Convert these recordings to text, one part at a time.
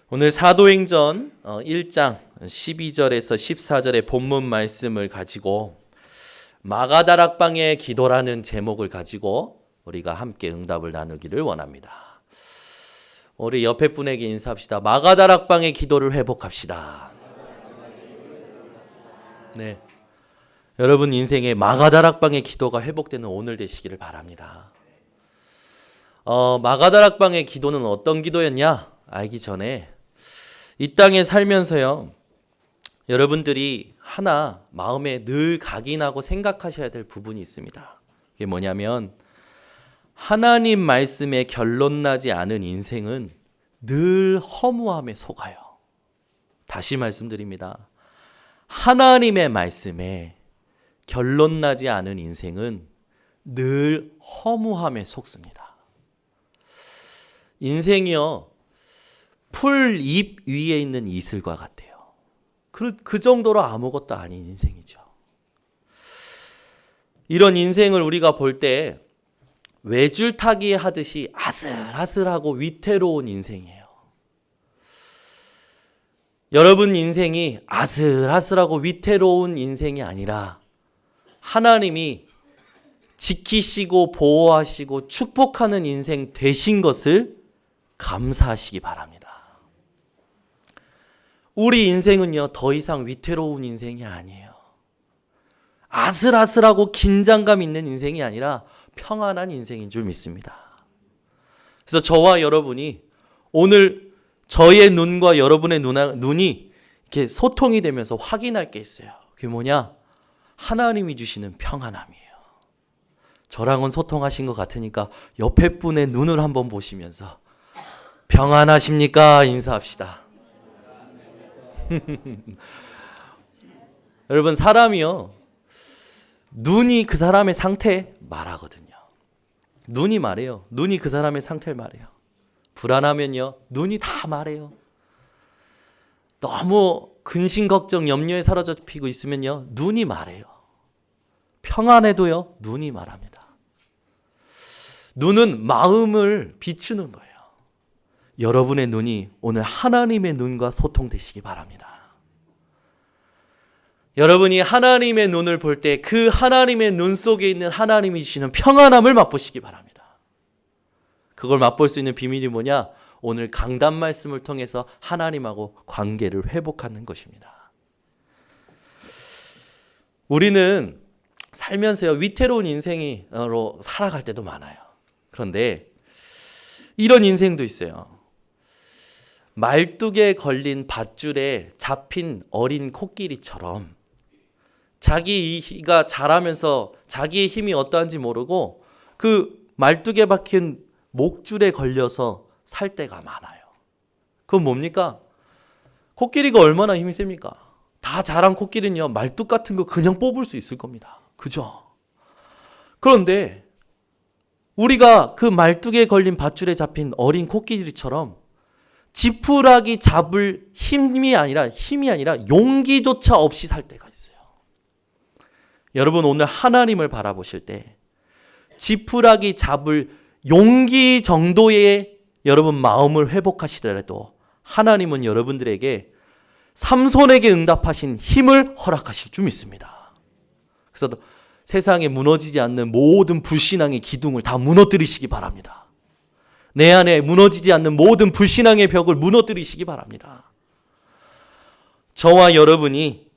오늘 사도행전 1장 12절에서 14절의 본문 말씀을 가지고 마가다락방의 기도라는 제목을 가지고 우리가 함께 응답을 나누기를 원합니다. 우리 옆에 분에게 인사합시다. 마가다락방의 기도를 회복합시다. 네, 여러분 인생에 마가다락방의 기도가 회복되는 오늘 되시기를 바랍니다. 마가다락방의 기도는 어떤 기도였냐? 알기 전에 이 땅에 살면서요, 여러분들이 하나 마음에 늘 각인하고 생각하셔야 될 부분이 있습니다. 그게 뭐냐면 하나님 말씀에 결론나지 않은 인생은 늘 허무함에 속아요. 다시 말씀드립니다. 하나님의 말씀에 결론나지 않은 인생은 늘 허무함에 속습니다. 인생이요, 풀 잎 위에 있는 이슬과 같아요. 그 정도로 아무것도 아닌 인생이죠. 이런 인생을 우리가 볼 때 외줄타기 하듯이 아슬아슬하고 위태로운 인생이에요. 여러분 인생이 아슬아슬하고 위태로운 인생이 아니라 하나님이 지키시고 보호하시고 축복하는 인생 되신 것을 감사하시기 바랍니다. 우리 인생은요, 더 이상 위태로운 인생이 아니에요. 아슬아슬하고 긴장감 있는 인생이 아니라 평안한 인생인 줄 믿습니다. 그래서 저와 여러분이 오늘 저의 눈과 여러분의 눈이 이렇게 소통이 되면서 확인할 게 있어요. 그게 뭐냐? 하나님이 주시는 평안함이에요. 저랑은 소통하신 것 같으니까 옆에 분의 눈을 한번 보시면서 평안하십니까? 인사합시다. 여러분, 사람이요, 눈이 그 사람의 상태 말하거든요. 눈이 말해요. 눈이 그 사람의 상태를 말해요. 불안하면요, 눈이 다 말해요. 너무 근심 걱정 염려에 사로잡히고 있으면요, 눈이 말해요. 평안해도요, 눈이 말합니다. 눈은 마음을 비추는 거예요. 여러분의 눈이 오늘 하나님의 눈과 소통되시기 바랍니다. 여러분이 하나님의 눈을 볼 때 그 하나님의 눈 속에 있는 하나님이 주시는 평안함을 맛보시기 바랍니다. 그걸 맛볼 수 있는 비밀이 뭐냐? 오늘 강단 말씀을 통해서 하나님하고 관계를 회복하는 것입니다. 우리는 살면서요, 위태로운 인생으로 살아갈 때도 많아요. 그런데 이런 인생도 있어요. 말뚝에 걸린 밧줄에 잡힌 어린 코끼리처럼 자기가 자라면서 자기의 힘이 어떠한지 모르고 그 말뚝에 박힌 목줄에 걸려서 살 때가 많아요. 그건 뭡니까? 코끼리가 얼마나 힘이 셉니까? 다 자란 코끼리는요, 말뚝 같은 거 그냥 뽑을 수 있을 겁니다. 그죠? 그런데 우리가 그 말뚝에 걸린 밧줄에 잡힌 어린 코끼리처럼 지푸라기 잡을 힘이 아니라 용기조차 없이 살 때가 있어요. 여러분, 오늘 하나님을 바라보실 때 지푸라기 잡을 용기 정도의 여러분 마음을 회복하시더라도 하나님은 여러분들에게 삼손에게 응답하신 힘을 허락하실 줄 믿습니다. 그래서 세상에 무너지지 않는 모든 불신앙의 기둥을 다 무너뜨리시기 바랍니다. 내 안에 무너지지 않는 모든 불신앙의 벽을 무너뜨리시기 바랍니다. 저와 여러분이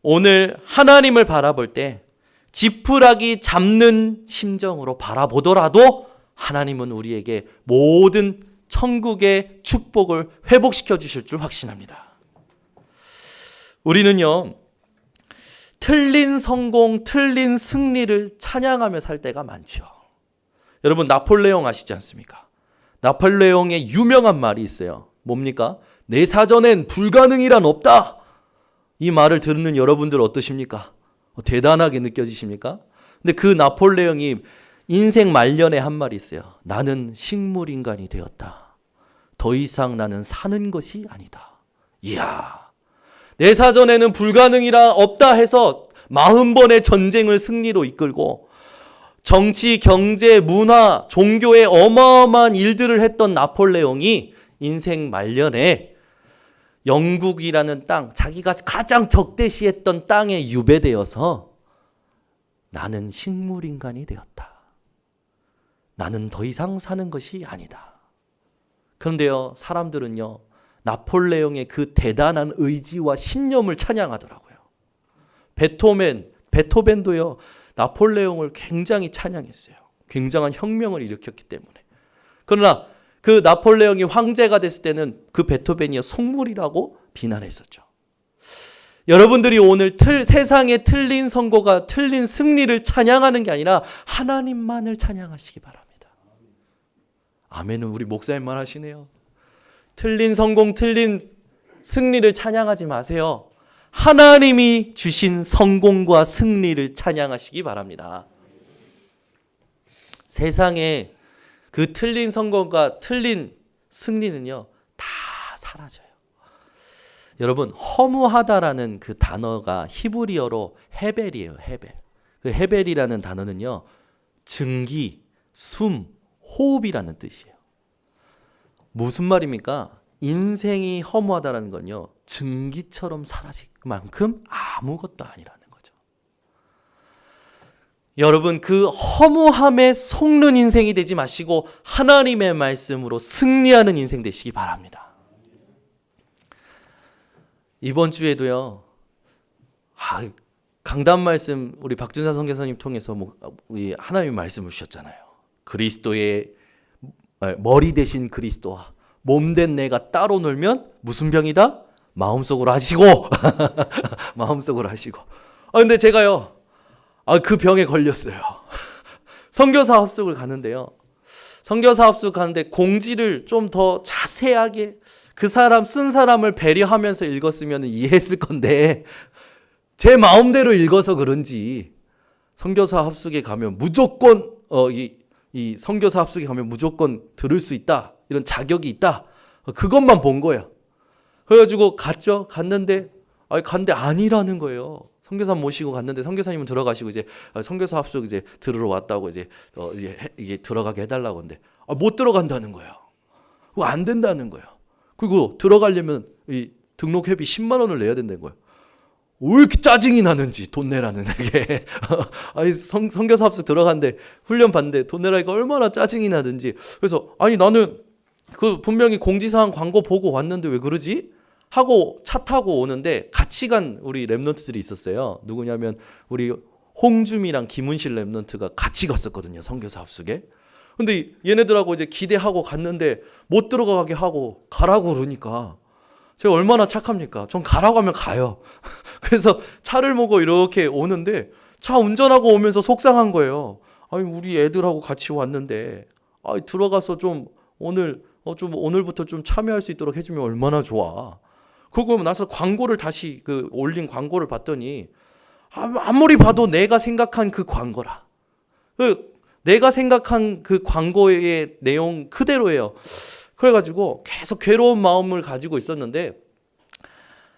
오늘 하나님을 바라볼 때 지푸라기 잡는 심정으로 바라보더라도 하나님은 우리에게 모든 천국의 축복을 회복시켜 주실 줄 확신합니다. 우리는요, 틀린 성공, 틀린 승리를 찬양하며 살 때가 많죠. 여러분, 나폴레옹 아시지 않습니까? 나폴레옹의 유명한 말이 있어요. 뭡니까? 내 사전엔 불가능이란 없다. 이 말을 듣는 여러분들 어떠십니까? 대단하게 느껴지십니까? 근데 그 나폴레옹이 인생 말년에 한 말이 있어요. 나는 식물인간이 되었다. 더 이상 나는 사는 것이 아니다. 이야, 내 사전에는 불가능이라 없다 해서 40번의 전쟁을 승리로 이끌고 정치, 경제, 문화, 종교에 어마어마한 일들을 했던 나폴레옹이 인생 말년에 영국이라는 땅, 자기가 가장 적대시했던 땅에 유배되어서 나는 식물인간이 되었다. 나는 더 이상 사는 것이 아니다. 그런데요, 사람들은요, 나폴레옹의 그 대단한 의지와 신념을 찬양하더라고요. 베토벤도요, 나폴레옹을 굉장히 찬양했어요. 굉장한 혁명을 일으켰기 때문에. 그러나 그 나폴레옹이 황제가 됐을 때는 그 베토벤이 속물이라고 비난했었죠. 여러분들이 오늘 세상의 틀린 선고가 틀린 승리를 찬양하는 게 아니라 하나님만을 찬양하시기 바랍니다. 아멘은 우리 목사님만 하시네요. 틀린 성공, 틀린 승리를 찬양하지 마세요. 하나님이 주신 성공과 승리를 찬양하시기 바랍니다. 세상에 그 틀린 성공과 틀린 승리는요, 다 사라져요. 여러분, 허무하다라는 그 단어가 히브리어로 헤벨이에요. 헤벨. 그 헤벨이라는 단어는요, 증기, 숨, 호흡이라는 뜻이에요. 무슨 말입니까? 인생이 허무하다라는 건요, 증기처럼 사라질 만큼 아무것도 아니라는 거죠. 여러분, 그 허무함에 속는 인생이 되지 마시고 하나님의 말씀으로 승리하는 인생 되시기 바랍니다. 이번 주에도요, 강단 말씀 우리 박준사 선교사님 통해서 우리 하나님의 말씀을 주셨잖아요. 그리스도의 머리 대신 그리스도와 몸된 내가 따로 놀면 무슨 병이다? 마음속으로 하시고 마음속으로 하시고. 근데 제가요, 그 병에 걸렸어요. 선교사 합숙을 가는데요. 선교사 합숙 가는데 공지를 좀 더 자세하게 그 사람 쓴 사람을 배려하면서 읽었으면 이해했을 건데 제 마음대로 읽어서 그런지 선교사 합숙에 가면 무조건 이 선교사 합숙에 가면 무조건 들을 수 있다. 이런 자격이 있다. 그것만 본 거예요. 그래가지고 갔죠. 갔는데 아니라는 거예요. 선교사 모시고 갔는데 선교사님은 들어가시고 이제 선교사 합숙 이제 들으러 왔다고 이제 이게 들어가게 해달라고 하는데 못 들어간다는 거예요. 그거 안 된다는 거예요. 그리고 들어가려면 이 등록회비 10만 원을 내야 된다는 거예요. 왜 이렇게 짜증이 나는지 돈 내라는 게. 선교사 합숙 들어갔는데 훈련 받는데 돈 내라니까 얼마나 짜증이 나든지. 그래서 나는 그 분명히 공지사항 광고 보고 왔는데 왜 그러지? 하고 차 타고 오는데 같이 간 우리 랩런트들이 있었어요. 누구냐면 우리 홍줌이랑 김은실 랩런트가 같이 갔었거든요. 선교사 합숙에. 근데 얘네들하고 이제 기대하고 갔는데 못 들어가게 하고 가라고 그러니까 제가 얼마나 착합니까? 전 가라고 하면 가요. 그래서 차를 모고 이렇게 오는데 차 운전하고 오면서 속상한 거예요. 우리 애들하고 같이 왔는데 들어가서 좀 오늘부터 좀 참여할 수 있도록 해주면 얼마나 좋아. 그러고 나서 광고를 다시 올린 광고를 봤더니 아무리 봐도 내가 생각한 그 광고라. 내가 생각한 그 광고의 내용 그대로예요. 그래가지고 계속 괴로운 마음을 가지고 있었는데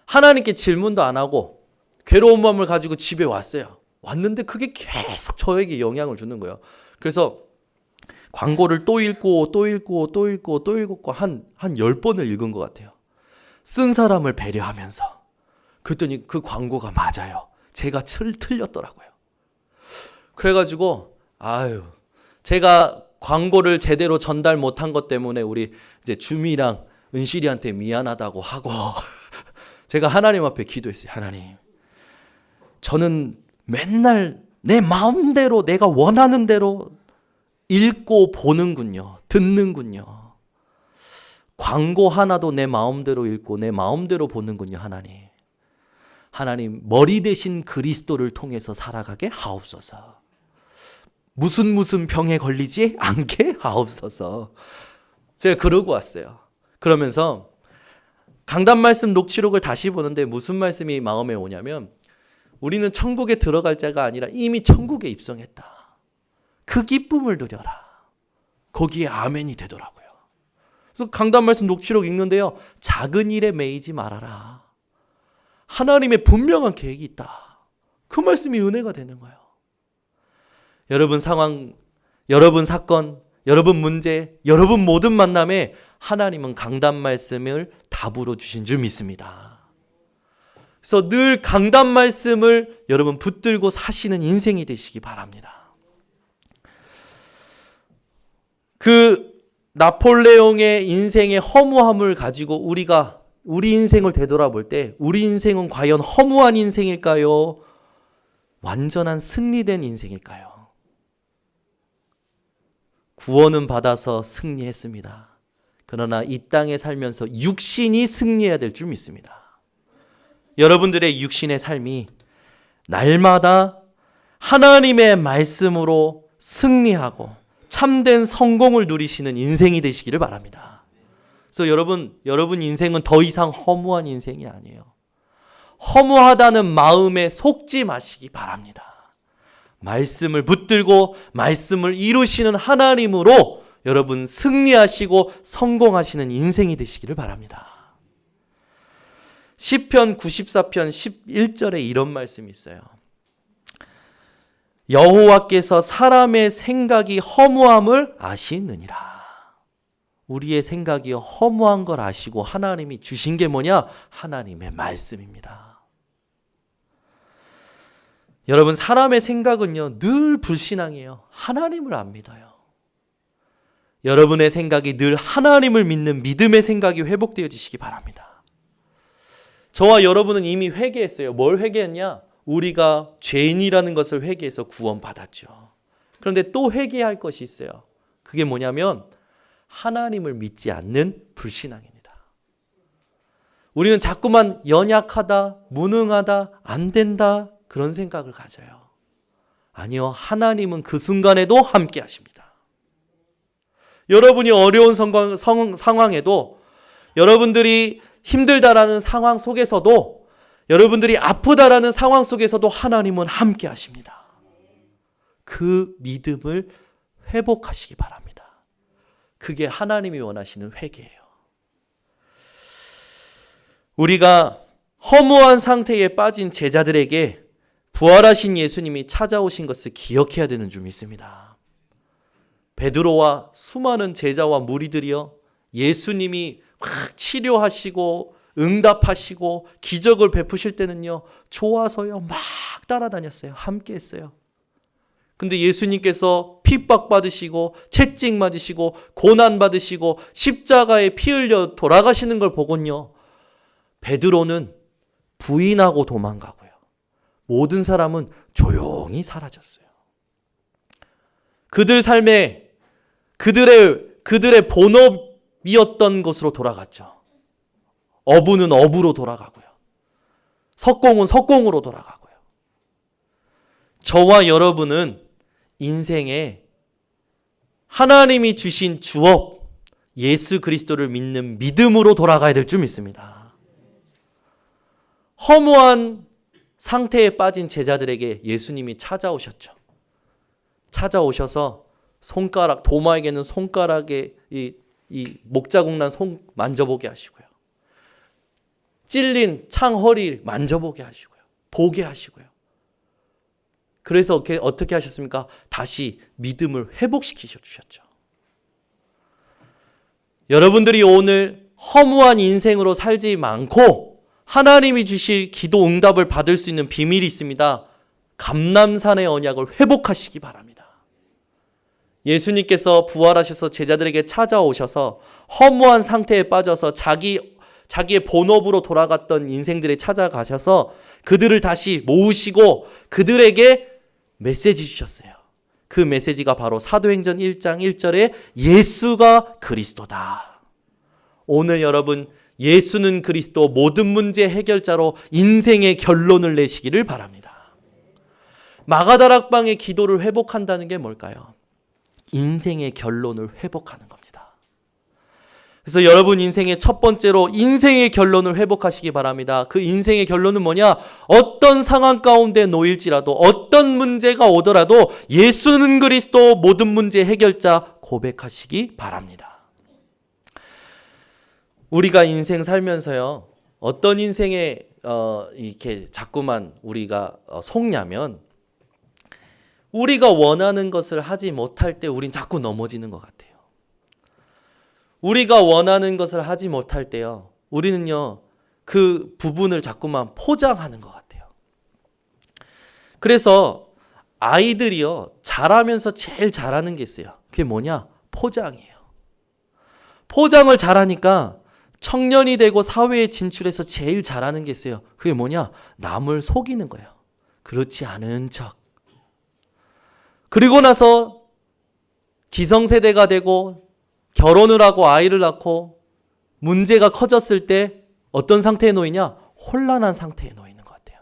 하나님께 질문도 안 하고 괴로운 마음을 가지고 집에 왔어요. 왔는데 그게 계속 저에게 영향을 주는 거예요. 그래서 광고를 또 읽고 한 10번을 읽은 것 같아요. 쓴 사람을 배려하면서. 그랬더니 그 광고가 맞아요. 제가 틀렸더라고요. 그래가지고 제가 광고를 제대로 전달 못한 것 때문에 우리 이제 주미랑 은실이한테 미안하다고 하고 제가 하나님 앞에 기도했어요. 하나님, 저는 맨날 내 마음대로 내가 원하는 대로 읽고 보는군요. 듣는군요. 광고 하나도 내 마음대로 읽고 내 마음대로 보는군요. 하나님 머리 대신 그리스도를 통해서 살아가게 하옵소서. 무슨 병에 걸리지 않게 하옵소서. 제가 그러고 왔어요. 그러면서 강단 말씀 녹취록을 다시 보는데 무슨 말씀이 마음에 오냐면 우리는 천국에 들어갈 자가 아니라 이미 천국에 입성했다. 그 기쁨을 누려라. 거기에 아멘이 되더라고요. 그래서 강단 말씀 녹취록 읽는데요. 작은 일에 매이지 말아라. 하나님의 분명한 계획이 있다. 그 말씀이 은혜가 되는 거예요. 여러분 상황, 여러분 사건, 여러분 문제, 여러분 모든 만남에 하나님은 강단 말씀을 다 답으로 주신 줄 믿습니다. 그래서 늘 강단 말씀을 여러분 붙들고 사시는 인생이 되시기 바랍니다. 그 나폴레옹의 인생의 허무함을 가지고 우리가 우리 인생을 되돌아볼 때 우리 인생은 과연 허무한 인생일까요? 완전한 승리된 인생일까요? 구원은 받아서 승리했습니다. 그러나 이 땅에 살면서 육신이 승리해야 될 줄 믿습니다. 여러분들의 육신의 삶이 날마다 하나님의 말씀으로 승리하고 참된 성공을 누리시는 인생이 되시기를 바랍니다. 그래서 여러분 인생은 더 이상 허무한 인생이 아니에요. 허무하다는 마음에 속지 마시기 바랍니다. 말씀을 붙들고 말씀을 이루시는 하나님으로 여러분 승리하시고 성공하시는 인생이 되시기를 바랍니다. 시편 94편 11절에 이런 말씀이 있어요. 여호와께서 사람의 생각이 허무함을 아시느니라. 우리의 생각이 허무한 걸 아시고 하나님이 주신 게 뭐냐? 하나님의 말씀입니다. 여러분, 사람의 생각은요, 늘 불신앙이에요. 하나님을 안 믿어요. 여러분의 생각이 늘 하나님을 믿는 믿음의 생각이 회복되어지시기 바랍니다. 저와 여러분은 이미 회개했어요. 뭘 회개했냐? 우리가 죄인이라는 것을 회개해서 구원받았죠. 그런데 또 회개할 것이 있어요. 그게 뭐냐면 하나님을 믿지 않는 불신앙입니다. 우리는 자꾸만 연약하다, 무능하다, 안 된다 그런 생각을 가져요. 아니요, 하나님은 그 순간에도 함께 하십니다. 여러분이 어려운 상황에도, 여러분들이 힘들다라는 상황 속에서도, 여러분들이 아프다라는 상황 속에서도 하나님은 함께 하십니다. 그 믿음을 회복하시기 바랍니다. 그게 하나님이 원하시는 회개예요. 우리가 허무한 상태에 빠진 제자들에게 부활하신 예수님이 찾아오신 것을 기억해야 되는 줄 믿습니다. 베드로와 수많은 제자와 무리들이요, 예수님이 막 치료하시고 응답하시고 기적을 베푸실 때는요, 좋아서요 막 따라다녔어요. 함께 했어요. 근데 예수님께서 핍박받으시고 채찍 맞으시고 고난받으시고 십자가에 피 흘려 돌아가시는 걸 보곤요, 베드로는 부인하고 도망가고요, 모든 사람은 조용히 사라졌어요. 그들 삶에 그들의 본업이었던 것으로 돌아갔죠. 어부는 어부로 돌아가고요, 석공은 석공으로 돌아가고요. 저와 여러분은 인생에 하나님이 주신 주업 예수 그리스도를 믿는 믿음으로 돌아가야 될 줄 믿습니다. 허무한 상태에 빠진 제자들에게 예수님이 찾아오셨죠. 찾아오셔서 손가락, 도마에게는 손가락에 이 목자국 난 손 만져보게 하시고요, 찔린 창 허리 만져보게 하시고요, 보게 하시고요. 그래서 어떻게 하셨습니까? 다시 믿음을 회복시키셔 주셨죠. 여러분들이 오늘 허무한 인생으로 살지 않고 하나님이 주실 기도 응답을 받을 수 있는 비밀이 있습니다. 감람산의 언약을 회복하시기 바랍니다. 예수님께서 부활하셔서 제자들에게 찾아오셔서 허무한 상태에 빠져서 자기의 본업으로 돌아갔던 인생들에 찾아가셔서 그들을 다시 모으시고 그들에게 메시지 주셨어요. 그 메시지가 바로 사도행전 1장 1절에 예수가 그리스도다. 오늘 여러분, 예수는 그리스도 모든 문제 해결자로 인생의 결론을 내시기를 바랍니다. 마가다락방의 기도를 회복한다는 게 뭘까요? 인생의 결론을 회복하는 겁니다. 그래서 여러분 인생의 첫 번째로 인생의 결론을 회복하시기 바랍니다. 그 인생의 결론은 뭐냐? 어떤 상황 가운데 놓일지라도, 어떤 문제가 오더라도 예수는 그리스도 모든 문제 해결자 고백하시기 바랍니다. 우리가 인생 살면서요, 어떤 인생에 이렇게 자꾸만 우리가 속냐면, 우리가 원하는 것을 하지 못할 때 우린 자꾸 넘어지는 것 같아요. 우리가 원하는 것을 하지 못할 때요, 우리는요, 그 부분을 자꾸만 포장하는 것 같아요. 그래서 아이들이요, 자라면서 제일 잘하는 게 있어요. 그게 뭐냐? 포장이에요. 포장을 잘하니까 청년이 되고 사회에 진출해서 제일 잘하는 게 있어요. 그게 뭐냐? 남을 속이는 거예요. 그렇지 않은 척. 그리고 나서 기성세대가 되고 결혼을 하고 아이를 낳고 문제가 커졌을 때 어떤 상태에 놓이냐? 혼란한 상태에 놓이는 것 같아요.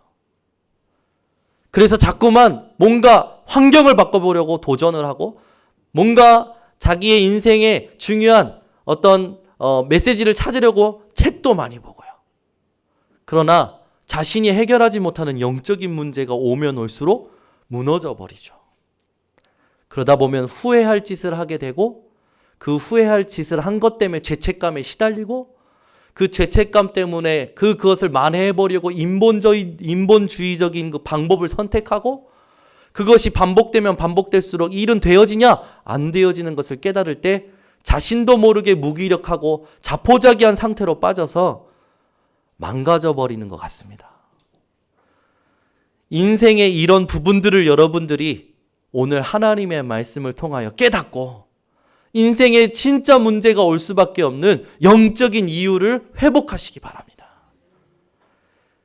그래서 자꾸만 뭔가 환경을 바꿔보려고 도전을 하고 뭔가 자기의 인생에 중요한 어떤 메시지를 찾으려고 책도 많이 보고요. 그러나 자신이 해결하지 못하는 영적인 문제가 오면 올수록 무너져 버리죠. 그러다 보면 후회할 짓을 하게 되고 그 후회할 짓을 한 것 때문에 죄책감에 시달리고 그 죄책감 때문에 그것을 만회해버리고 인본주의적인 그 방법을 선택하고 그것이 반복되면 반복될수록 일은 되어지냐? 안 되어지는 것을 깨달을 때 자신도 모르게 무기력하고 자포자기한 상태로 빠져서 망가져버리는 것 같습니다. 인생의 이런 부분들을 여러분들이 오늘 하나님의 말씀을 통하여 깨닫고 인생에 진짜 문제가 올 수밖에 없는 영적인 이유를 회복하시기 바랍니다.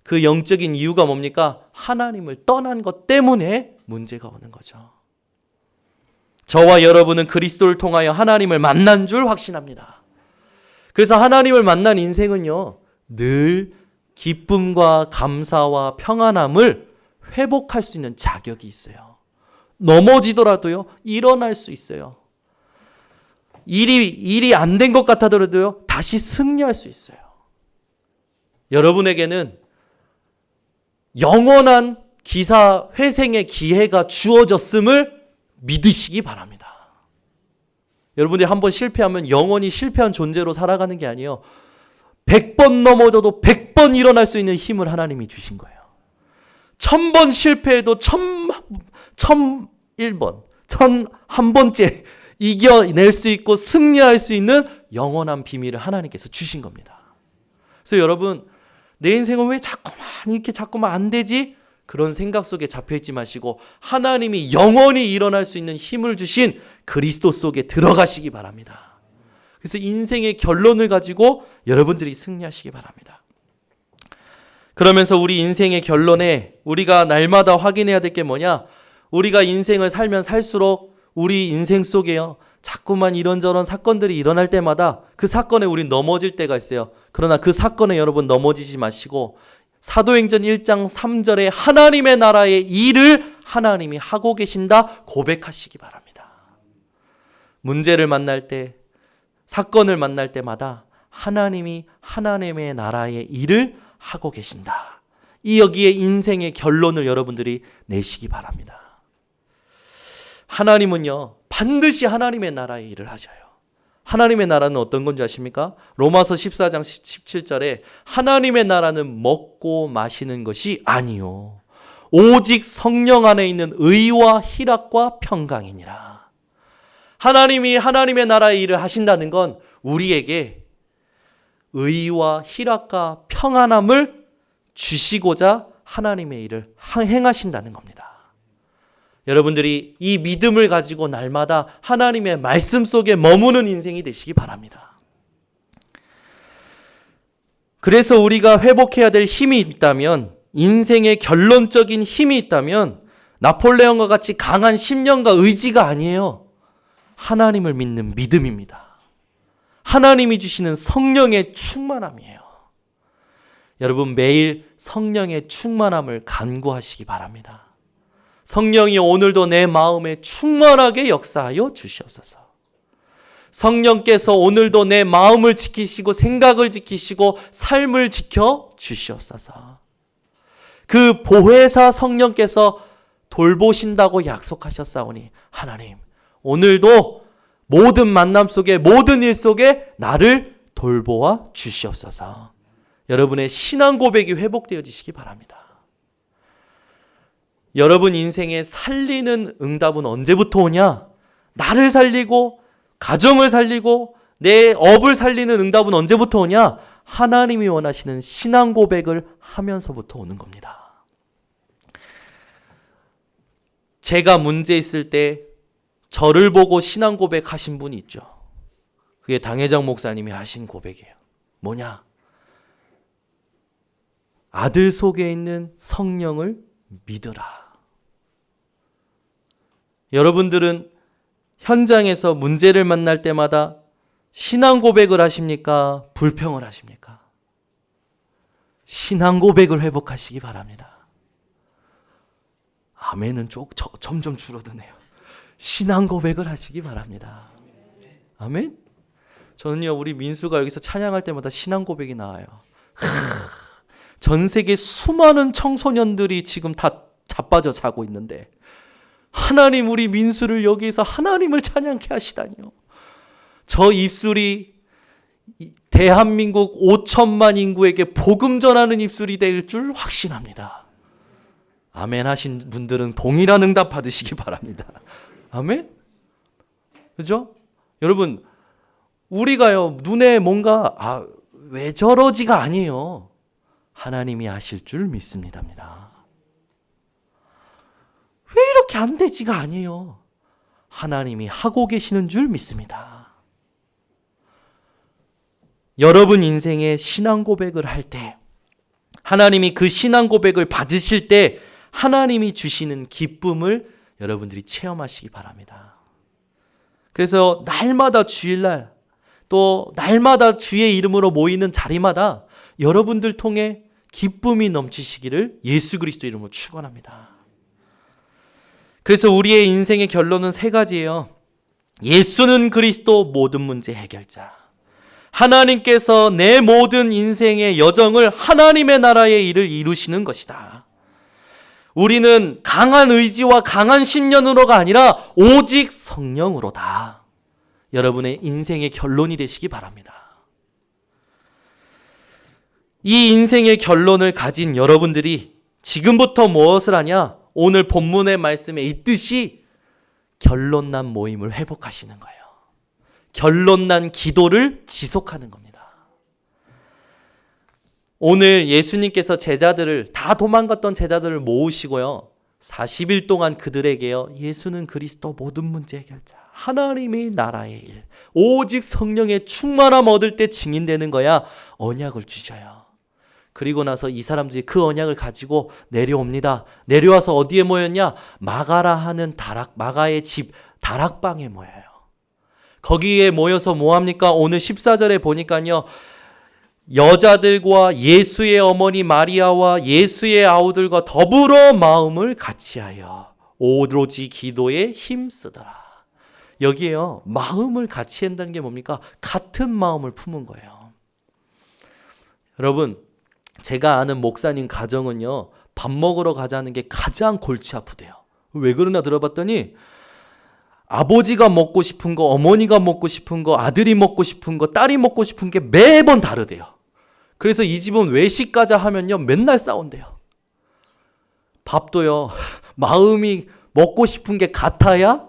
그 영적인 이유가 뭡니까? 하나님을 떠난 것 때문에 문제가 오는 거죠. 저와 여러분은 그리스도를 통하여 하나님을 만난 줄 확신합니다. 그래서 하나님을 만난 인생은요, 늘 기쁨과 감사와 평안함을 회복할 수 있는 자격이 있어요. 넘어지더라도요, 일어날 수 있어요. 일이 안 된 것 같아더라도요, 다시 승리할 수 있어요. 여러분에게는 영원한 기사 회생의 기회가 주어졌음을 믿으시기 바랍니다. 여러분들이 한번 실패하면 영원히 실패한 존재로 살아가는 게 아니에요. 100번 넘어져도 100번 일어날 수 있는 힘을 하나님이 주신 거예요. 1000번 실패해도 1001번, 1001번째 이겨낼 수 있고 승리할 수 있는 영원한 비밀을 하나님께서 주신 겁니다. 그래서 여러분, 내 인생은 왜 자꾸만 안 되지? 그런 생각 속에 잡혀있지 마시고 하나님이 영원히 일어날 수 있는 힘을 주신 그리스도 속에 들어가시기 바랍니다. 그래서 인생의 결론을 가지고 여러분들이 승리하시기 바랍니다. 그러면서 우리 인생의 결론에 우리가 날마다 확인해야 될 게 뭐냐? 우리가 인생을 살면 살수록 우리 인생 속에요, 자꾸만 이런저런 사건들이 일어날 때마다 그 사건에 우린 넘어질 때가 있어요. 그러나 그 사건에 여러분 넘어지지 마시고 사도행전 1장 3절에 하나님의 나라의 일을 하나님이 하고 계신다 고백하시기 바랍니다. 문제를 만날 때, 사건을 만날 때마다 하나님이 하나님의 나라의 일을 하고 계신다. 이 여기에 인생의 결론을 여러분들이 내시기 바랍니다. 하나님은요, 반드시 하나님의 나라의 일을 하셔요. 하나님의 나라는 어떤 건지 아십니까? 로마서 14장 17절에 하나님의 나라는 먹고 마시는 것이 아니요 오직 성령 안에 있는 의와 희락과 평강이니라. 하나님이 하나님의 나라의 일을 하신다는 건 우리에게 의와 희락과 평안함을 주시고자 하나님의 일을 행하신다는 겁니다. 여러분들이 이 믿음을 가지고 날마다 하나님의 말씀 속에 머무는 인생이 되시기 바랍니다. 그래서 우리가 회복해야 될 힘이 있다면, 인생의 결론적인 힘이 있다면 나폴레옹과 같이 강한 심령과 의지가 아니에요. 하나님을 믿는 믿음입니다. 하나님이 주시는 성령의 충만함이에요. 여러분, 매일 성령의 충만함을 간구하시기 바랍니다. 성령이 오늘도 내 마음에 충만하게 역사하여 주시옵소서. 성령께서 오늘도 내 마음을 지키시고 생각을 지키시고 삶을 지켜 주시옵소서. 그 보혜사 성령께서 돌보신다고 약속하셨사오니 하나님, 오늘도 모든 만남 속에, 모든 일 속에 나를 돌보아 주시옵소서. 여러분의 신앙 고백이 회복되어지시기 바랍니다. 여러분 인생에 살리는 응답은 언제부터 오냐? 나를 살리고 가정을 살리고 내 업을 살리는 응답은 언제부터 오냐? 하나님이 원하시는 신앙 고백을 하면서부터 오는 겁니다. 제가 문제 있을 때 저를 보고 신앙 고백하신 분이 있죠. 그게 당회장 목사님이 하신 고백이에요. 뭐냐? 아들 속에 있는 성령을 믿으라. 여러분들은 현장에서 문제를 만날 때마다 신앙 고백을 하십니까? 불평을 하십니까? 신앙 고백을 회복하시기 바랍니다. 아멘은 점점 줄어드네요. 신앙 고백을 하시기 바랍니다. 아멘? 저는요, 우리 민수가 여기서 찬양할 때마다 신앙 고백이 나와요. 전 세계 수많은 청소년들이 지금 다 자빠져 자고 있는데 하나님 우리 민수를 여기서 하나님을 찬양케 하시다니요. 저 입술이 대한민국 5천만 인구에게 복음 전하는 입술이 될 줄 확신합니다. 아멘 하신 분들은 동일한 응답 받으시기 바랍니다. 아멘? 그죠? 여러분, 우리가요, 눈에 뭔가, 왜 저러지가 아니에요. 하나님이 하실 줄 믿습니다입니다. 왜 이렇게 안 되지가 아니에요. 하나님이 하고 계시는 줄 믿습니다. 여러분 인생의 신앙 고백을 할 때, 하나님이 그 신앙 고백을 받으실 때 하나님이 주시는 기쁨을 여러분들이 체험하시기 바랍니다. 그래서 날마다 주일날 또 날마다 주의 이름으로 모이는 자리마다 여러분들 통해 기쁨이 넘치시기를 예수 그리스도 이름으로 축원합니다. 그래서 우리의 인생의 결론은 세 가지예요. 예수는 그리스도 모든 문제 해결자. 하나님께서 내 모든 인생의 여정을 하나님의 나라의 일을 이루시는 것이다. 우리는 강한 의지와 강한 신념으로가 아니라 오직 성령으로다. 여러분의 인생의 결론이 되시기 바랍니다. 이 인생의 결론을 가진 여러분들이 지금부터 무엇을 하냐? 오늘 본문의 말씀에 있듯이 결론난 모임을 회복하시는 거예요. 결론난 기도를 지속하는 겁니다. 오늘 예수님께서 제자들을, 다 도망갔던 제자들을 모으시고요, 40일 동안 그들에게요, 예수는 그리스도 모든 문제 해결자, 하나님의 나라의 일, 오직 성령의 충만함 얻을 때 증인되는 거야, 언약을 주셔요. 그리고 나서 이 사람들이 그 언약을 가지고 내려옵니다. 내려와서 어디에 모였냐? 마가라 하는 마가의 집 다락방에 모여요. 거기에 모여서 뭐합니까? 오늘 14절에 보니까요, 여자들과 예수의 어머니 마리아와 예수의 아우들과 더불어 마음을 같이하여 오로지 기도에 힘쓰더라. 여기에요, 마음을 같이 한다는 게 뭡니까? 같은 마음을 품은 거예요. 여러분, 제가 아는 목사님 가정은요, 밥 먹으러 가자는 게 가장 골치 아프대요. 왜 그러나 들어봤더니 아버지가 먹고 싶은 거, 어머니가 먹고 싶은 거, 아들이 먹고 싶은 거, 딸이 먹고 싶은 게 매번 다르대요. 그래서 이 집은 외식 가자 하면요, 맨날 싸운대요. 밥도요, 마음이 먹고 싶은 게 같아야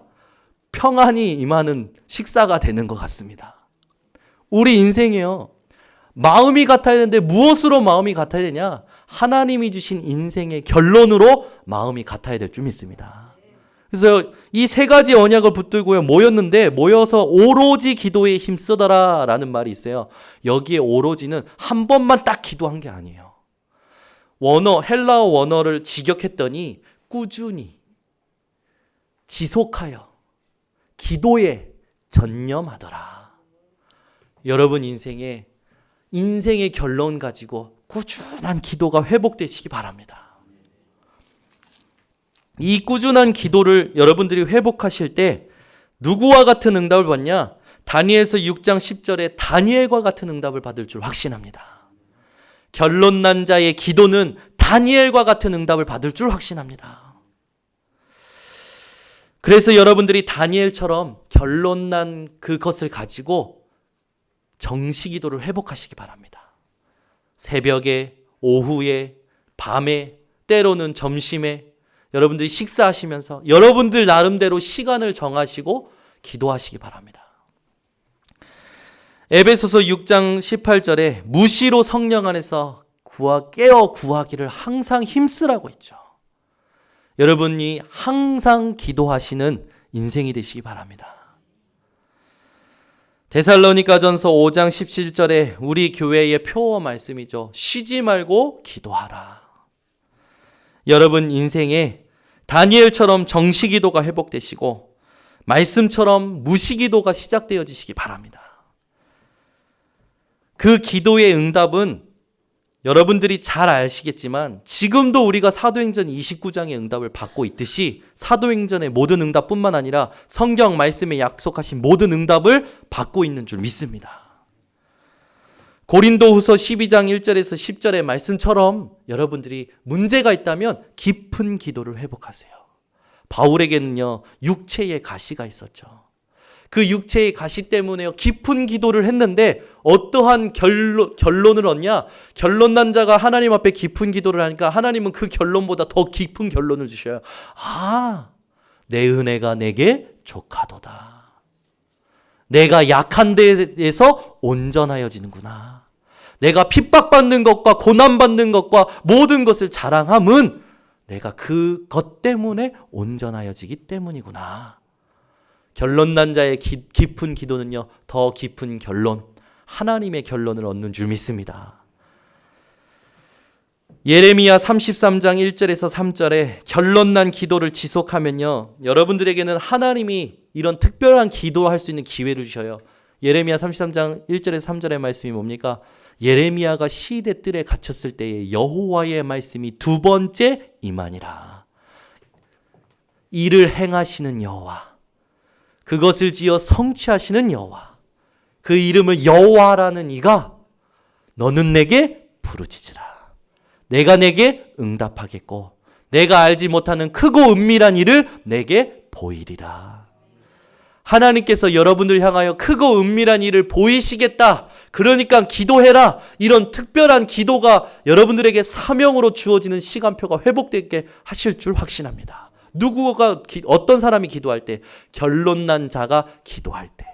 평안이 임하는 식사가 되는 것 같습니다. 우리 인생이요, 마음이 같아야 되는데 무엇으로 마음이 같아야 되냐? 하나님이 주신 인생의 결론으로 마음이 같아야 될 줄 믿습니다. 그래서 이 세 가지 언약을 붙들고 모였는데, 모여서 오로지 기도에 힘쓰더라 라는 말이 있어요. 여기에 오로지는 한 번만 딱 기도한 게 아니에요. 헬라어 원어를 직역했더니 꾸준히, 지속하여, 기도에 전념하더라. 여러분 인생의 결론 가지고 꾸준한 기도가 회복되시기 바랍니다. 이 꾸준한 기도를 여러분들이 회복하실 때 누구와 같은 응답을 받냐? 다니엘서 6장 10절에 다니엘과 같은 응답을 받을 줄 확신합니다. 결론난 자의 기도는 다니엘과 같은 응답을 받을 줄 확신합니다. 그래서 여러분들이 다니엘처럼 결론난 그것을 가지고 정시기도를 회복하시기 바랍니다. 새벽에, 오후에, 밤에, 때로는 점심에 여러분들이 식사하시면서 여러분들 나름대로 시간을 정하시고 기도하시기 바랍니다. 에베소서 6장 18절에 무시로 성령 안에서 깨어 구하기를 항상 힘쓰라고 했죠. 여러분이 항상 기도하시는 인생이 되시기 바랍니다. 데살로니가전서 5장 17절에 우리 교회의 표어 말씀이죠. 쉬지 말고 기도하라. 여러분 인생에 다니엘처럼 정시기도가 회복되시고 말씀처럼 무시기도가 시작되어지시기 바랍니다. 그 기도의 응답은 여러분들이 잘 아시겠지만 지금도 우리가 사도행전 29장의 응답을 받고 있듯이 사도행전의 모든 응답뿐만 아니라 성경 말씀에 약속하신 모든 응답을 받고 있는 줄 믿습니다. 고린도후서 12장 1절에서 10절의 말씀처럼 여러분들이 문제가 있다면 깊은 기도를 회복하세요. 바울에게는요, 육체의 가시가 있었죠. 그 육체의 가시 때문에 깊은 기도를 했는데 어떠한 결론을 얻냐? 결론난 자가 하나님 앞에 깊은 기도를 하니까 하나님은 그 결론보다 더 깊은 결론을 주셔요. 내 은혜가 내게 족하도다. 내가 약한 데에서 온전하여지는구나. 내가 핍박받는 것과 고난받는 것과 모든 것을 자랑함은 내가 그것 때문에 온전하여지기 때문이구나. 결론난 자의 깊은 기도는요, 더 깊은 결론, 하나님의 결론을 얻는 줄 믿습니다. 예레미야 33장 1절에서 3절에 결론난 기도를 지속하면요, 여러분들에게는 하나님이 이런 특별한 기도할 수 있는 기회를 주셔요. 예레미야 33장 1절에서 3절의 말씀이 뭡니까? 예레미야가 시대 뜰에 갇혔을 때에 여호와의 말씀이 두 번째 임하니라. 이를 행하시는 여호와, 그것을 지어 성취하시는 여호와, 그 이름을 여호와라는 이가 너는 내게 부르짖으라. 내가 내게 응답하겠고 내가 알지 못하는 크고 은밀한 일을 내게 보이리라. 하나님께서 여러분들 향하여 크고 은밀한 일을 보이시겠다. 그러니까 기도해라. 이런 특별한 기도가 여러분들에게 사명으로 주어지는 시간표가 회복되게 하실 줄 확신합니다. 어떤 사람이 기도할 때? 결론난 자가 기도할 때.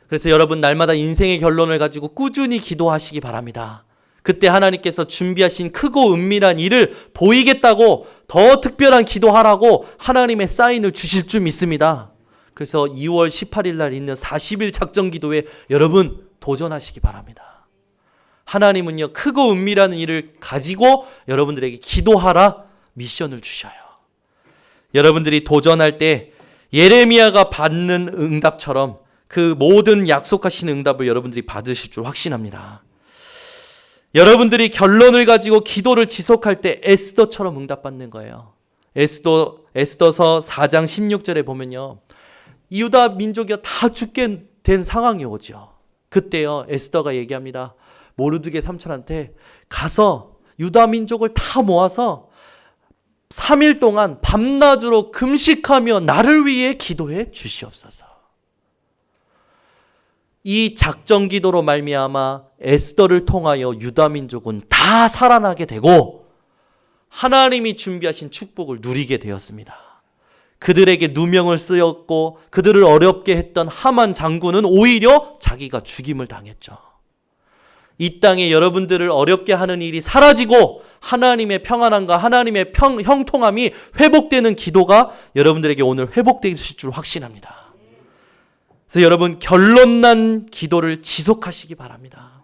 그래서 여러분 날마다 인생의 결론을 가지고 꾸준히 기도하시기 바랍니다. 그때 하나님께서 준비하신 크고 은밀한 일을 보이겠다고 더 특별한 기도하라고 하나님의 사인을 주실 줄 믿습니다. 그래서 2월 18일 날 있는 40일 작전 기도에 여러분 도전하시기 바랍니다. 하나님은요, 크고 은밀한 일을 가지고 여러분들에게 기도하라 미션을 주셔요. 여러분들이 도전할 때 예레미야가 받는 응답처럼 그 모든 약속하신 응답을 여러분들이 받으실 줄 확신합니다. 여러분들이 결론을 가지고 기도를 지속할 때 에스더처럼 응답받는 거예요. 에스더서 4장 16절에 보면요, 유다 민족이 다 죽게 된 상황이 오죠. 그때요, 에스더가 얘기합니다. 모르드게 삼촌한테 가서 유다 민족을 다 모아서 3일 동안 밤낮으로 금식하며 나를 위해 기도해 주시옵소서. 이 작전 기도로 말미암아 에스더를 통하여 유다 민족은 다 살아나게 되고 하나님이 준비하신 축복을 누리게 되었습니다. 그들에게 누명을 쓰였고 그들을 어렵게 했던 하만 장군은 오히려 자기가 죽임을 당했죠. 이 땅에 여러분들을 어렵게 하는 일이 사라지고 하나님의 평안함과 하나님의 형통함이 회복되는 기도가 여러분들에게 오늘 회복되실 줄 확신합니다. 그래서 여러분 결론난 기도를 지속하시기 바랍니다.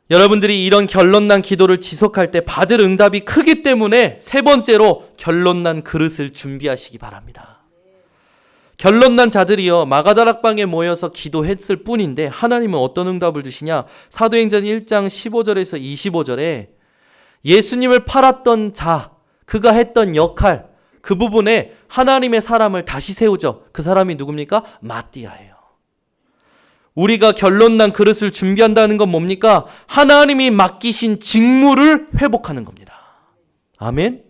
여러분들이 이런 결론난 기도를 지속할 때 받을 응답이 크기 때문에 세 번째로 결론난 그릇을 준비하시기 바랍니다. 결론난 자들이요 마가다락방에 모여서 기도했을 뿐인데 하나님은 어떤 응답을 주시냐? 사도행전 1장 15절에서 25절에 예수님을 팔았던 자, 그가 했던 역할, 그 부분에 하나님의 사람을 다시 세우죠. 그 사람이 누굽니까? 마띠아예요. 우리가 결론난 그릇을 준비한다는 건 뭡니까? 하나님이 맡기신 직무를 회복하는 겁니다. 아멘.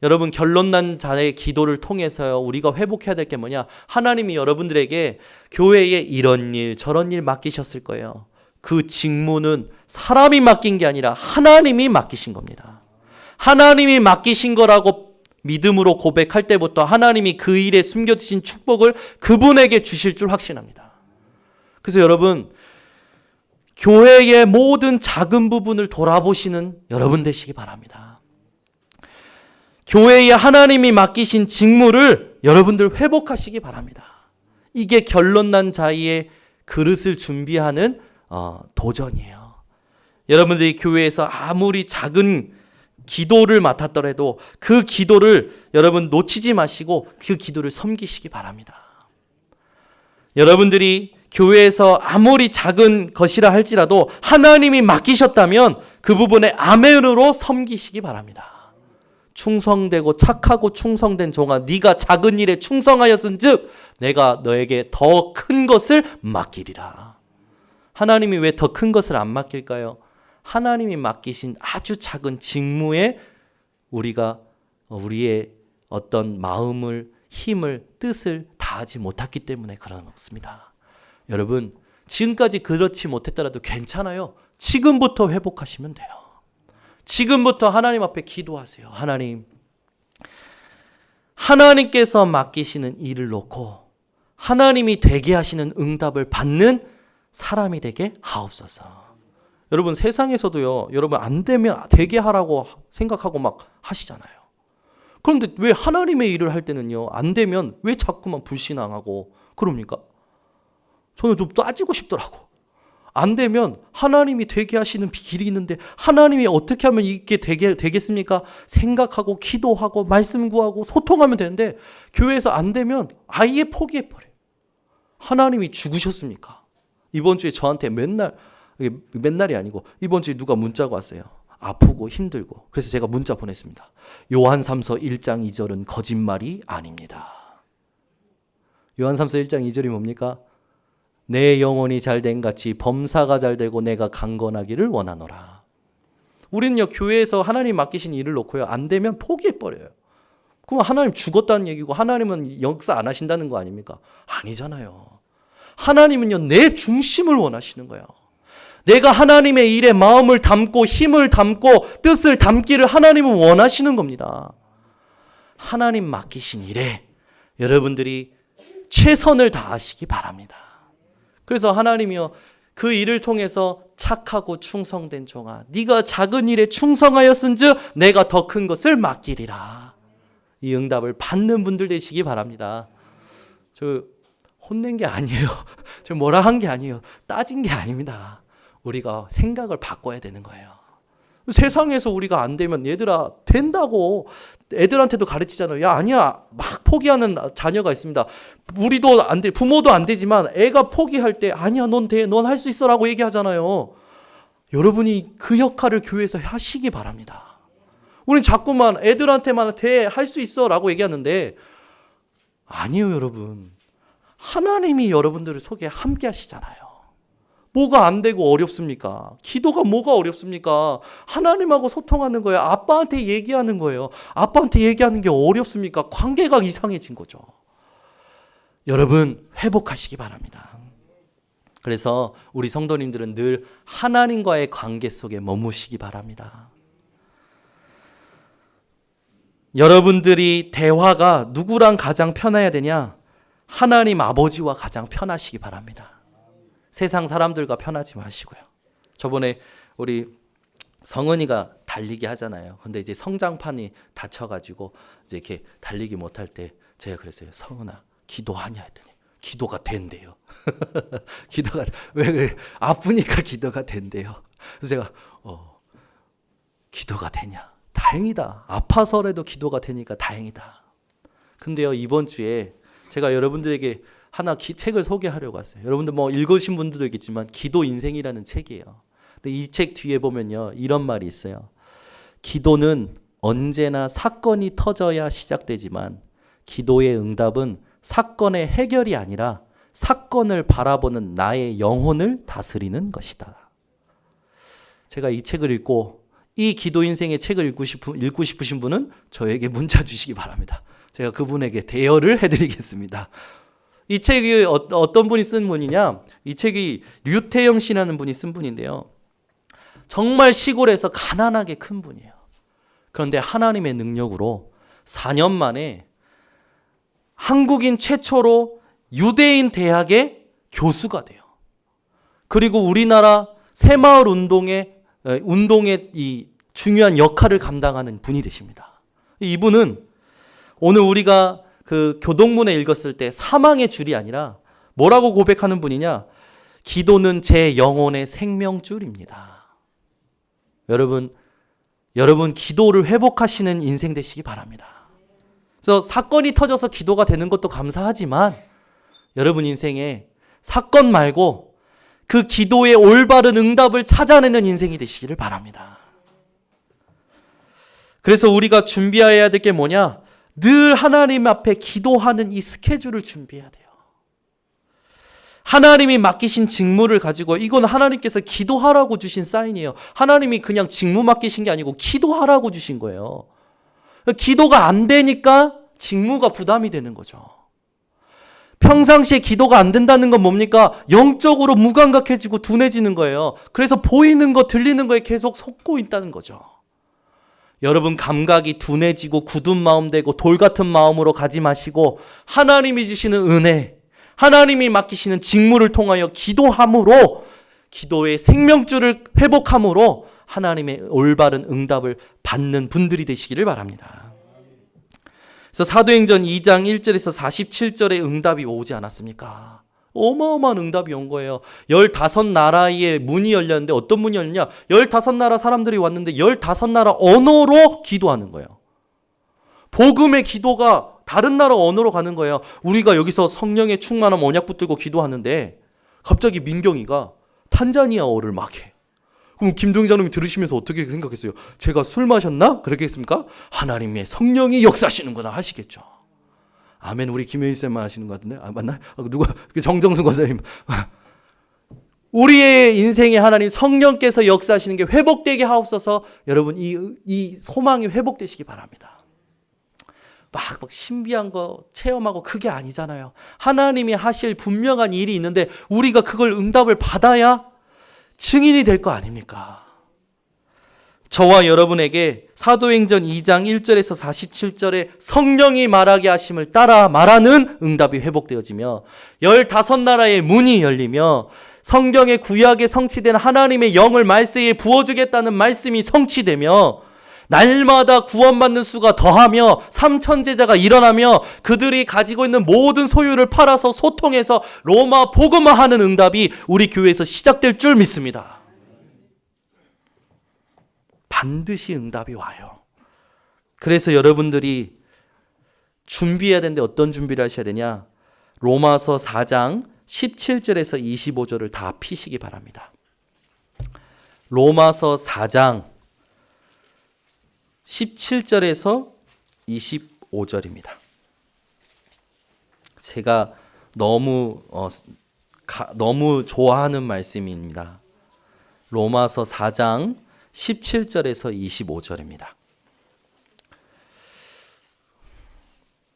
여러분 결론난 자의 기도를 통해서요 우리가 회복해야 될 게 뭐냐? 하나님이 여러분들에게 교회에 이런 일 저런 일 맡기셨을 거예요. 그 직무는 사람이 맡긴 게 아니라 하나님이 맡기신 겁니다. 하나님이 맡기신 거라고 믿음으로 고백할 때부터 하나님이 그 일에 숨겨주신 축복을 그분에게 주실 줄 확신합니다. 그래서 여러분, 교회의 모든 작은 부분을 돌아보시는 여러분 되시기 바랍니다. 교회에 하나님이 맡기신 직무를 여러분들 회복하시기 바랍니다. 이게 결론난 자의 그릇을 준비하는 도전이에요. 여러분들이 교회에서 아무리 작은 기도를 맡았더라도 그 기도를 여러분 놓치지 마시고 그 기도를 섬기시기 바랍니다. 여러분들이 교회에서 아무리 작은 것이라 할지라도 하나님이 맡기셨다면 그 부분에 아멘으로 섬기시기 바랍니다. 충성되고 착하고 충성된 종아, 네가 작은 일에 충성하였은즉 내가 너에게 더 큰 것을 맡기리라. 하나님이 왜 더 큰 것을 안 맡길까요? 하나님이 맡기신 아주 작은 직무에 우리가 우리의 어떤 마음을, 힘을, 뜻을 다하지 못했기 때문에 그렇습니다. 여러분, 지금까지 그렇지 못했더라도 괜찮아요. 지금부터 회복하시면 돼요. 지금부터 하나님 앞에 기도하세요. 하나님께서 맡기시는 일을 놓고 하나님이 되게 하시는 응답을 받는 사람이 되게 하옵소서. 여러분, 세상에서도요, 여러분 안 되면 되게 하라고 생각하고 막 하시잖아요. 그런데 왜 하나님의 일을 할 때는요, 안 되면 왜 자꾸만 불신앙하고 그럽니까? 저는 좀 따지고 싶더라고. 안 되면 하나님이 되게 하시는 길이 있는데 하나님이 어떻게 하면 이게 되겠습니까? 생각하고 기도하고 말씀 구하고 소통하면 되는데 교회에서 안 되면 아예 포기해버려요. 하나님이 죽으셨습니까? 이번 주에 저한테 맨날이 아니고 이번 주에 누가 문자가 왔어요. 아프고 힘들고. 그래서 제가 문자 보냈습니다. 요한삼서 1장 2절은 거짓말이 아닙니다. 요한삼서 1장 2절이 뭡니까? 내 영혼이 잘된 같이 범사가 잘되고 내가 강건하기를 원하노라. 우리는요, 교회에서 하나님 맡기신 일을 놓고요, 안 되면 포기해버려요. 그럼 하나님 죽었다는 얘기고 하나님은 역사 안 하신다는 거 아닙니까? 아니잖아요. 하나님은요, 내 중심을 원하시는 거예요. 내가 하나님의 일에 마음을 담고 힘을 담고 뜻을 담기를 하나님은 원하시는 겁니다. 하나님 맡기신 일에 여러분들이 최선을 다하시기 바랍니다. 그래서 하나님이요, 그 일을 통해서 착하고 충성된 종아, 네가 작은 일에 충성하였은즉 내가 더 큰 것을 맡기리라. 이 응답을 받는 분들 되시기 바랍니다. 저 혼낸 게 아니에요. 저 뭐라 한 게 아니에요. 따진 게 아닙니다. 우리가 생각을 바꿔야 되는 거예요. 세상에서 우리가 안 되면 얘들아 된다고 애들한테도 가르치잖아요. 야, 아니야. 막 포기하는 자녀가 있습니다. 우리도 안 돼. 부모도 안 되지만 애가 포기할 때 아니야, 넌 돼. 넌 할 수 있어라고 얘기하잖아요. 여러분이 그 역할을 교회에서 하시기 바랍니다. 우린 자꾸만 애들한테만 돼. 할 수 있어라고 얘기하는데 아니에요, 여러분. 하나님이 여러분들을 속에 함께 하시잖아요. 뭐가 안 되고 어렵습니까? 기도가 뭐가 어렵습니까? 하나님하고 소통하는 거예요. 아빠한테 얘기하는 거예요. 아빠한테 얘기하는 게 어렵습니까? 관계가 이상해진 거죠. 여러분, 회복하시기 바랍니다. 그래서 우리 성도님들은 늘 하나님과의 관계 속에 머무시기 바랍니다. 여러분들이 대화가 누구랑 가장 편해야 되냐? 하나님 아버지와 가장 편하시기 바랍니다. 세상 사람들과 편하지 마시고요. 저번에 우리 성은이가 달리기 하잖아요. 근데 이제 성장판이 다쳐가지고 이제 이렇게 달리기 못할 때 제가 그랬어요. 성은아, 기도하냐 했더니 기도가 된대요. 기도가 왜 그래? 아프니까 기도가 된대요. 그래서 제가 기도가 되냐? 다행이다. 아파서라도 기도가 되니까 다행이다. 근데요, 이번 주에 제가 여러분들에게 하나 책을 소개하려고 왔어요. 여러분들 뭐 읽으신 분들도 있겠지만 기도 인생이라는 책이에요. 근데 이 책 뒤에 보면요, 이런 말이 있어요. 기도는 언제나 사건이 터져야 시작되지만 기도의 응답은 사건의 해결이 아니라 사건을 바라보는 나의 영혼을 다스리는 것이다. 제가 이 책을 읽고 이 기도 인생의 책을 읽고 싶으신 분은 저에게 문자 주시기 바랍니다. 제가 그분에게 대여를 해드리겠습니다. 이 책이 어떤 분이 쓴 분이냐? 이 책이 류태영 씨라는 분이 쓴 분인데요. 정말 시골에서 가난하게 큰 분이에요. 그런데 하나님의 능력으로 4년 만에 한국인 최초로 유대인 대학의 교수가 돼요. 그리고 우리나라 새마을 운동의 이 중요한 역할을 감당하는 분이 되십니다. 이분은 오늘 우리가 그 교동문에 읽었을 때 사망의 줄이 아니라 뭐라고 고백하는 분이냐? 기도는 제 영혼의 생명줄입니다. 여러분 기도를 회복하시는 인생 되시기 바랍니다. 그래서 사건이 터져서 기도가 되는 것도 감사하지만 여러분 인생에 사건 말고 그 기도의 올바른 응답을 찾아내는 인생이 되시기를 바랍니다. 그래서 우리가 준비해야 될 게 뭐냐? 늘 하나님 앞에 기도하는 이 스케줄을 준비해야 돼요. 하나님이 맡기신 직무를 가지고, 이건 하나님께서 기도하라고 주신 사인이에요. 하나님이 그냥 직무 맡기신 게 아니고 기도하라고 주신 거예요. 기도가 안 되니까 직무가 부담이 되는 거죠. 평상시에 기도가 안 된다는 건 뭡니까? 영적으로 무감각해지고 둔해지는 거예요. 그래서 보이는 거 들리는 거에 계속 속고 있다는 거죠. 여러분 감각이 둔해지고 굳은 마음 되고 돌 같은 마음으로 가지 마시고 하나님이 주시는 은혜, 하나님이 맡기시는 직무를 통하여 기도함으로, 기도의 생명줄을 회복함으로 하나님의 올바른 응답을 받는 분들이 되시기를 바랍니다. 그래서 사도행전 2장 1절에서 47절에 응답이 오지 않았습니까? 어마어마한 응답이 온 거예요. 15나라의 문이 열렸는데 어떤 문이 열렸냐? 15나라 사람들이 왔는데 15나라 언어로 기도하는 거예요. 복음의 기도가 다른 나라 언어로 가는 거예요. 우리가 여기서 성령의 충만함 언약 붙들고 기도하는데 갑자기 민경이가 탄자니아어를 막 해. 그럼 김동장님이 들으시면서 어떻게 생각했어요? 제가 술 마셨나? 그러겠습니까? 하나님의 성령이 역사하시는구나 하시겠죠. 아멘. 우리 김효인 쌤만 하시는 것 같은데. 맞나요? 누가? 정정순 권사님. 우리의 인생에 하나님 성령께서 역사하시는 게 회복되게 하옵소서. 여러분 이 소망이 회복되시기 바랍니다. 막 신비한 거 체험하고 그게 아니잖아요. 하나님이 하실 분명한 일이 있는데 우리가 그걸 응답을 받아야 증인이 될 거 아닙니까? 저와 여러분에게 사도행전 2장 1절에서 47절에 성령이 말하게 하심을 따라 말하는 응답이 회복되어지며 15나라의 문이 열리며 성경의 구약에 성취된 하나님의 영을 말세에 부어주겠다는 말씀이 성취되며 날마다 구원받는 수가 더하며 3천 제자가 일어나며 그들이 가지고 있는 모든 소유를 팔아서 소통해서 로마 복음화하는 응답이 우리 교회에서 시작될 줄 믿습니다. 반드시 응답이 와요. 그래서 여러분들이 준비해야 되는데 어떤 준비를 하셔야 되냐? 로마서 4장 17절에서 25절을 다 피시기 바랍니다. 로마서 4장 17절에서 25절입니다. 제가 너무 좋아하는 말씀입니다. 로마서 4장 17절에서 25절입니다.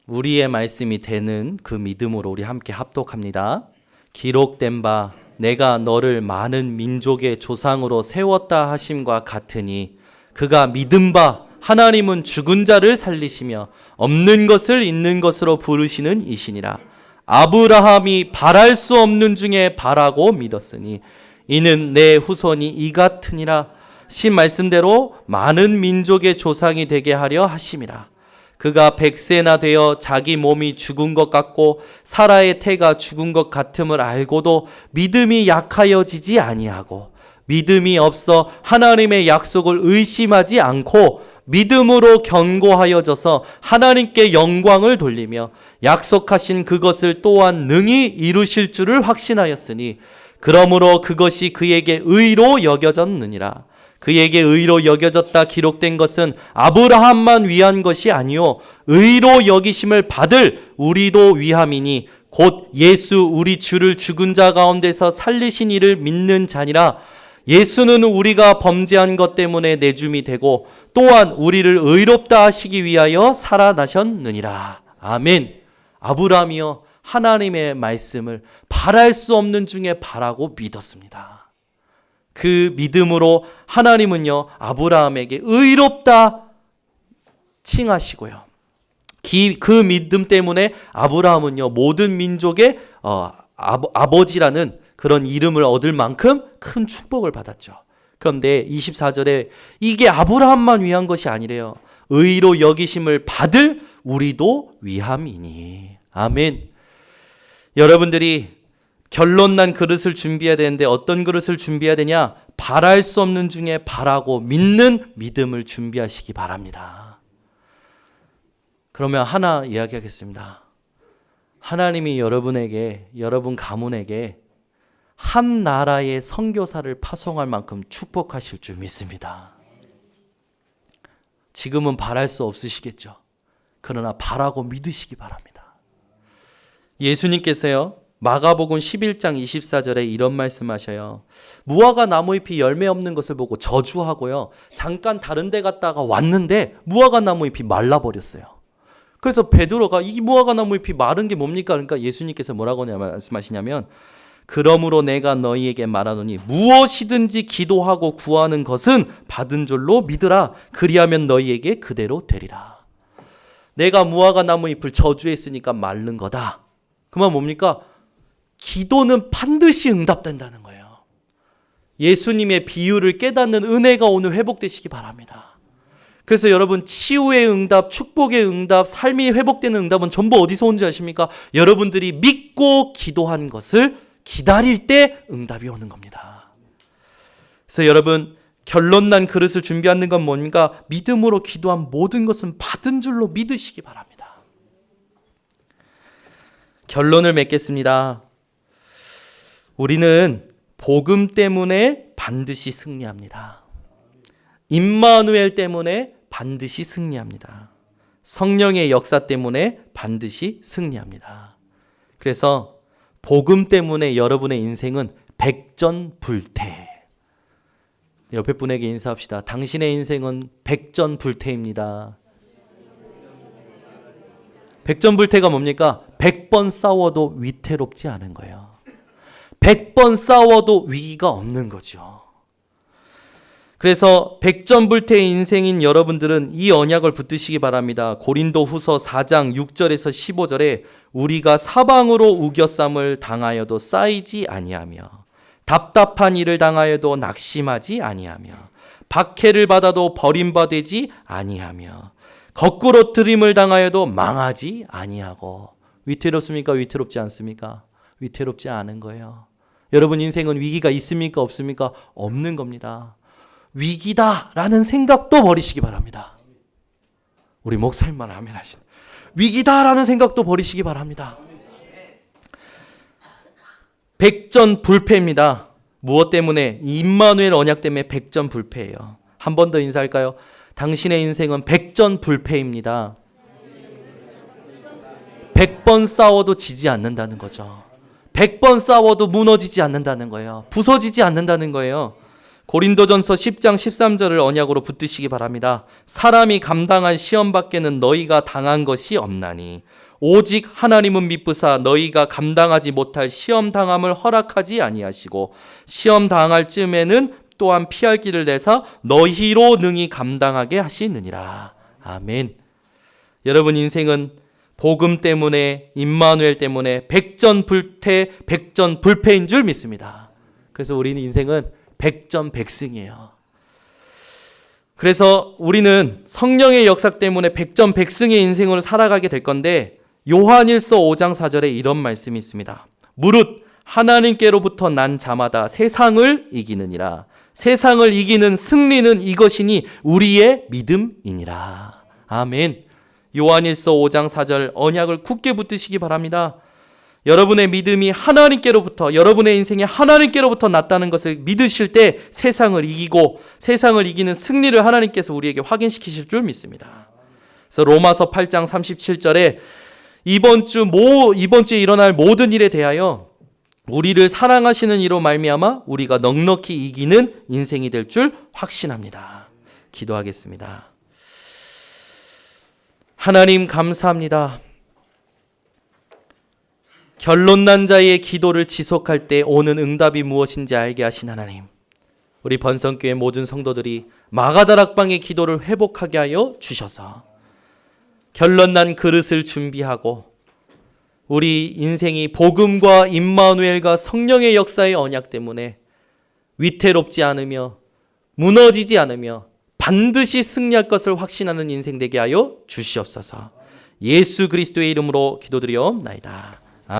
우리의 말씀이 되는 그 믿음으로 우리 함께 합독합니다. 기록된 바 내가 너를 많은 민족의 조상으로 세웠다 하심과 같으니 그가 믿은 바 하나님은 죽은 자를 살리시며 없는 것을 있는 것으로 부르시는 이시니라. 아브라함이 바랄 수 없는 중에 바라고 믿었으니 이는 내 후손이 이 같으니라. 신 말씀대로 많은 민족의 조상이 되게 하려 하심이라. 그가 100세나 되어 자기 몸이 죽은 것 같고 사라의 태가 죽은 것 같음을 알고도 믿음이 약하여지지 아니하고 믿음이 없어 하나님의 약속을 의심하지 않고 믿음으로 견고하여져서 하나님께 영광을 돌리며 약속하신 그것을 또한 능히 이루실 줄을 확신하였으니 그러므로 그것이 그에게 의로 여겨졌느니라. 그에게 의로 여겨졌다 기록된 것은 아브라함만 위한 것이 아니요 의로 여기심을 받을 우리도 위함이니 곧 예수 우리 주를 죽은 자 가운데서 살리신 이를 믿는 자니라. 예수는 우리가 범죄한 것 때문에 내줌이 되고 또한 우리를 의롭다 하시기 위하여 살아나셨느니라. 아멘. 아브라함이요 하나님의 말씀을 바랄 수 없는 중에 바라고 믿었습니다. 그 믿음으로 하나님은요 아브라함에게 의롭다 칭하시고요. 그 믿음 때문에 아브라함은요 모든 민족의 아버지라는 그런 이름을 얻을 만큼 큰 축복을 받았죠. 그런데 24절에 이게 아브라함만 위한 것이 아니래요. 의로 여기심을 받을 우리도 위함이니. 아멘. 여러분들이 결론난 그릇을 준비해야 되는데 어떤 그릇을 준비해야 되냐? 바랄 수 없는 중에 바라고 믿는 믿음을 준비하시기 바랍니다. 그러면 하나 이야기하겠습니다. 하나님이 여러분에게, 여러분 가문에게 한 나라의 선교사를 파송할 만큼 축복하실 줄 믿습니다. 지금은 바랄 수 없으시겠죠. 그러나 바라고 믿으시기 바랍니다. 예수님께서요, 마가복음 11장 24절에 이런 말씀하셔요. 무화과 나무잎이 열매 없는 것을 보고 저주하고요, 잠깐 다른 데 갔다가 왔는데 무화과 나무잎이 말라버렸어요. 그래서 베드로가 이 무화과 나무잎이 마른 게 뭡니까? 그러니까 예수님께서 뭐라고 말씀하시냐면, 그러므로 내가 너희에게 말하노니 무엇이든지 기도하고 구하는 것은 받은 줄로 믿으라. 그리하면 너희에게 그대로 되리라. 내가 무화과 나무 잎을 저주했으니까 마른 거다. 그 말 뭡니까? 기도는 반드시 응답된다는 거예요. 예수님의 비유를 깨닫는 은혜가 오늘 회복되시기 바랍니다. 그래서 여러분, 치유의 응답, 축복의 응답, 삶이 회복되는 응답은 전부 어디서 온지 아십니까? 여러분들이 믿고 기도한 것을 기다릴 때 응답이 오는 겁니다. 그래서 여러분, 결론난 그릇을 준비하는 건 뭡니까? 믿음으로 기도한 모든 것은 받은 줄로 믿으시기 바랍니다. 결론을 맺겠습니다. 우리는 복음 때문에 반드시 승리합니다. 임마누엘 때문에 반드시 승리합니다. 성령의 역사 때문에 반드시 승리합니다. 그래서 복음 때문에 여러분의 인생은 백전불태. 옆에 분에게 인사합시다. 당신의 인생은 백전불태입니다. 백전불태가 뭡니까? 100번 싸워도 위태롭지 않은 거예요. 100번 싸워도 위기가 없는 거죠. 그래서 백전불태의 인생인 여러분들은 이 언약을 붙드시기 바랍니다. 고린도후서 4장 6절에서 15절에 우리가 사방으로 우겨쌈을 당하여도 쌓이지 아니하며 답답한 일을 당하여도 낙심하지 아니하며 박해를 받아도 버림받지 아니하며 거꾸로 들임을 당하여도 망하지 아니하고. 위태롭습니까? 위태롭지 않습니까? 위태롭지 않은 거예요. 여러분 인생은 위기가 있습니까? 없습니까? 없는 겁니다. 위기다라는 생각도 버리시기 바랍니다. 우리 목사님만 아멘 하시네. 위기다라는 생각도 버리시기 바랍니다. 백전불패입니다. 무엇 때문에? 임마누엘 언약 때문에 백전불패예요. 한 번 더 인사할까요? 당신의 인생은 백전불패입니다. 100번 싸워도 지지 않는다는 거죠. 100번 싸워도 무너지지 않는다는 거예요. 부서지지 않는다는 거예요. 고린도전서 10장 13절을 언약으로 붙드시기 바랍니다. 사람이 감당한 시험 밖에는 너희가 당한 것이 없나니 오직 하나님은 미쁘사 너희가 감당하지 못할 시험 당함을 허락하지 아니하시고 시험 당할 쯤에는 또한 피할 길을 내사 너희로 능히 감당하게 하시느니라. 아멘. 여러분 인생은 복음 때문에, 임마누엘 때문에 백전불태, 백전불패인 줄 믿습니다. 그래서 우리는 인생은 백전백승이에요. 그래서 우리는 성령의 역사 때문에 백전백승의 인생으로 살아가게 될 건데, 요한일서 5장 4절에 이런 말씀이 있습니다. 무릇 하나님께로부터 난 자마다 세상을 이기느니라. 세상을 이기는 승리는 이것이니 우리의 믿음이니라. 아멘. 요한일서 5장 4절 언약을 굳게 붙드시기 바랍니다. 여러분의 믿음이 하나님께로부터, 여러분의 인생이 하나님께로부터 났다는 것을 믿으실 때 세상을 이기고 세상을 이기는 승리를 하나님께서 우리에게 확인시키실 줄 믿습니다. 그래서 로마서 8장 37절에 이번 주에 일어날 모든 일에 대하여 우리를 사랑하시는 이로 말미암아 우리가 넉넉히 이기는 인생이 될 줄 확신합니다. 기도하겠습니다. 하나님 감사합니다. 결론난 자의 기도를 지속할 때 오는 응답이 무엇인지 알게 하신 하나님, 우리 번성교회 모든 성도들이 마가다락방의 기도를 회복하게 하여 주셔서 결론난 그릇을 준비하고 우리 인생이 복음과 임마누엘과 성령의 역사의 언약 때문에 위태롭지 않으며 무너지지 않으며 반드시 승리할 것을 확신하는 인생 되게 하여 주시옵소서. 예수 그리스도의 이름으로 기도드리옵나이다.